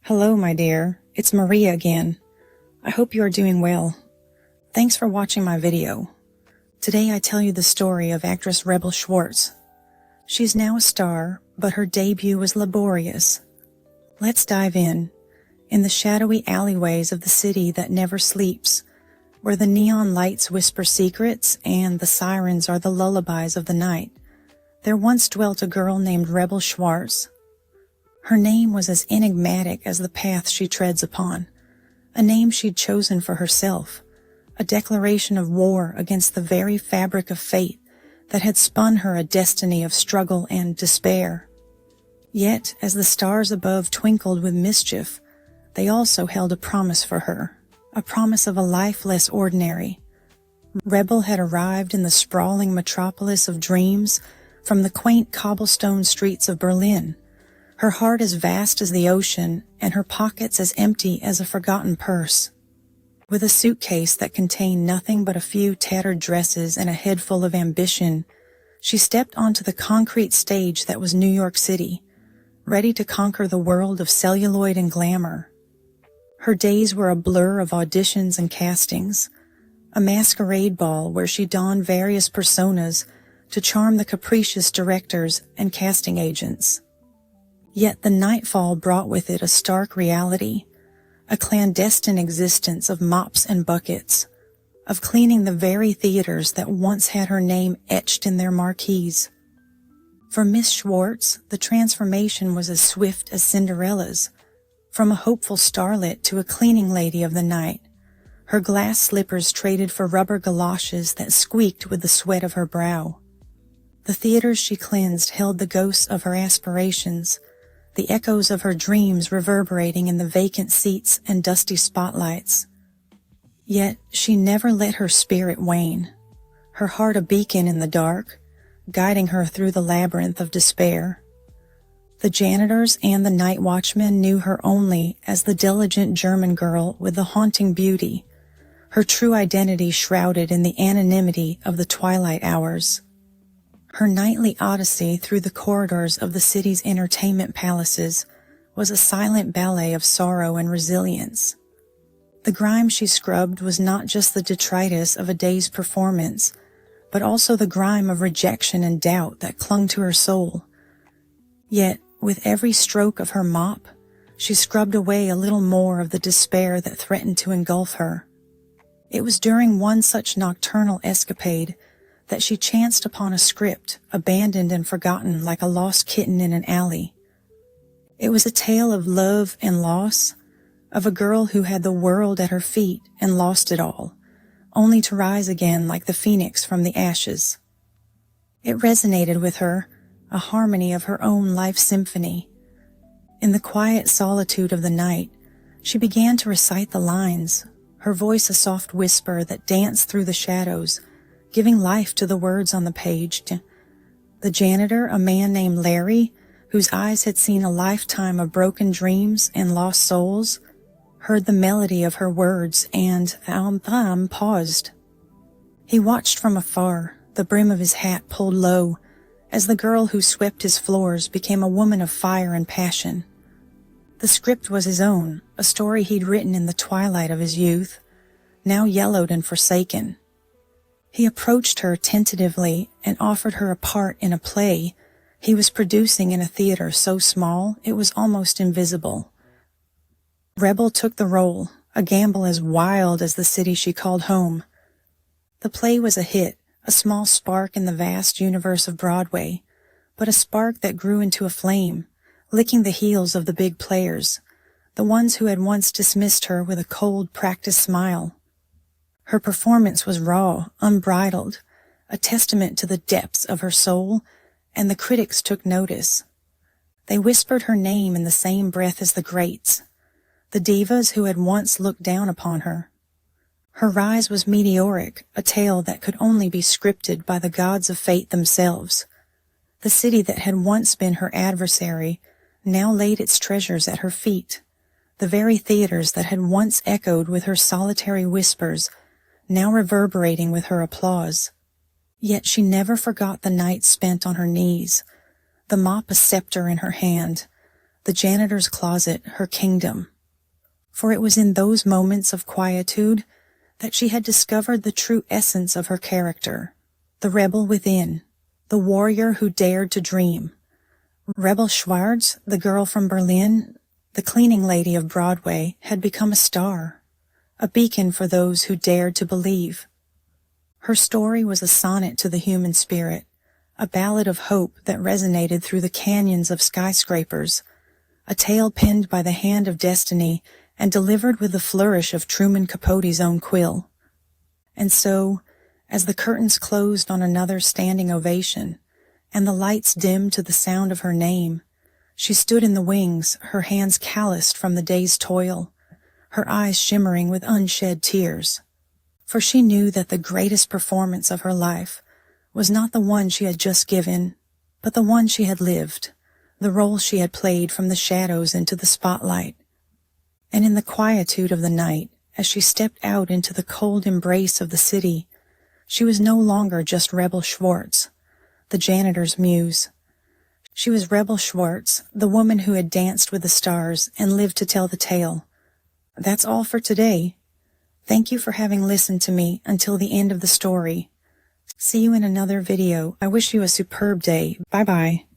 Hello, my dear. It's Maria again. I hope you are doing well. Thanks for watching my video. Today I tell you the story of actress Rebel Schwarz. She's now a star, but her debut was laborious. Let's dive in. In the shadowy alleyways of the city that never sleeps, where the neon lights whisper secrets and the sirens are the lullabies of the night, there once dwelt a girl named Rebel Schwarz. Her name was as enigmatic as the path she treads upon, a name she'd chosen for herself, a declaration of war against the very fabric of fate that had spun her a destiny of struggle and despair. Yet, as the stars above twinkled with mischief, they also held a promise for her, a promise of a life less ordinary. Rebel had arrived in the sprawling metropolis of dreams from the quaint cobblestone streets of Berlin, her heart as vast as the ocean and her pockets as empty as a forgotten purse. With a suitcase that contained nothing but a few tattered dresses and a head full of ambition, she stepped onto the concrete stage that was New York City, ready to conquer the world of celluloid and glamour. Her days were a blur of auditions and castings, a masquerade ball where she donned various personas to charm the capricious directors and casting agents. Yet the nightfall brought with it a stark reality, a clandestine existence of mops and buckets, of cleaning the very theaters that once had her name etched in their marquees. For Miss Schwarz, the transformation was as swift as Cinderella's, from a hopeful starlet to a cleaning lady of the night. Her glass slippers traded for rubber galoshes that squeaked with the sweat of her brow. The theaters she cleansed held the ghosts of her aspirations, the echoes of her dreams reverberating in the vacant seats and dusty spotlights. Yet she never let her spirit wane, her heart a beacon in the dark, guiding her through the labyrinth of despair. The janitors and the night watchmen knew her only as the diligent German girl with the haunting beauty, her true identity shrouded in the anonymity of the twilight hours. Her nightly odyssey through the corridors of the city's entertainment palaces was a silent ballet of sorrow and resilience. The grime she scrubbed was not just the detritus of a day's performance, but also the grime of rejection and doubt that clung to her soul. Yet, with every stroke of her mop, she scrubbed away a little more of the despair that threatened to engulf her. It was during one such nocturnal escapade that she chanced upon a script abandoned and forgotten like a lost kitten in an alley. It was a tale of love and loss, of a girl who had the world at her feet and lost it all, only to rise again like the phoenix from the ashes. It resonated with her, a harmony of her own life symphony. In the quiet solitude of the night, she began to recite the lines, her voice a soft whisper that danced through the shadows, giving life to the words on the page. The janitor, a man named Larry, whose eyes had seen a lifetime of broken dreams and lost souls, heard the melody of her words and, paused. He watched from afar, the brim of his hat pulled low, as the girl who swept his floors became a woman of fire and passion. The script was his own, a story he'd written in the twilight of his youth, now yellowed and forsaken. He approached her tentatively and offered her a part in a play he was producing in a theater so small it was almost invisible. Rebel took the role, a gamble as wild as the city she called home. The play was a hit, a small spark in the vast universe of Broadway, but a spark that grew into a flame, licking the heels of the big players, the ones who had once dismissed her with a cold, practiced smile. Her performance was raw, unbridled, a testament to the depths of her soul, and the critics took notice. They whispered her name in the same breath as the greats, the divas who had once looked down upon her. Her rise was meteoric, a tale that could only be scripted by the gods of fate themselves. The city that had once been her adversary now laid its treasures at her feet. The very theaters that had once echoed with her solitary whispers now reverberating with her applause. Yet she never forgot the nights spent on her knees, the mop a scepter in her hand, the janitor's closet her kingdom. For it was in those moments of quietude that she had discovered the true essence of her character, the rebel within, the warrior who dared to dream. Rebel Schwarz, the girl from Berlin, the cleaning lady of Broadway, had become a star, a beacon for those who dared to believe. Her story was a sonnet to the human spirit, a ballad of hope that resonated through the canyons of skyscrapers, a tale penned by the hand of destiny and delivered with the flourish of Truman Capote's own quill. And so, as the curtains closed on another standing ovation, and the lights dimmed to the sound of her name, she stood in the wings, her hands calloused from the day's toil, her eyes shimmering with unshed tears. For she knew that the greatest performance of her life was not the one she had just given, but the one she had lived, the role she had played from the shadows into the spotlight. And in the quietude of the night, as she stepped out into the cold embrace of the city, she was no longer just Rebel Schwarz, the janitor's muse. She was Rebel Schwarz, the woman who had danced with the stars and lived to tell the tale. That's all for today. Thank you for having listened to me until the end of the story. See you in another video. I wish you a superb day. Bye-bye.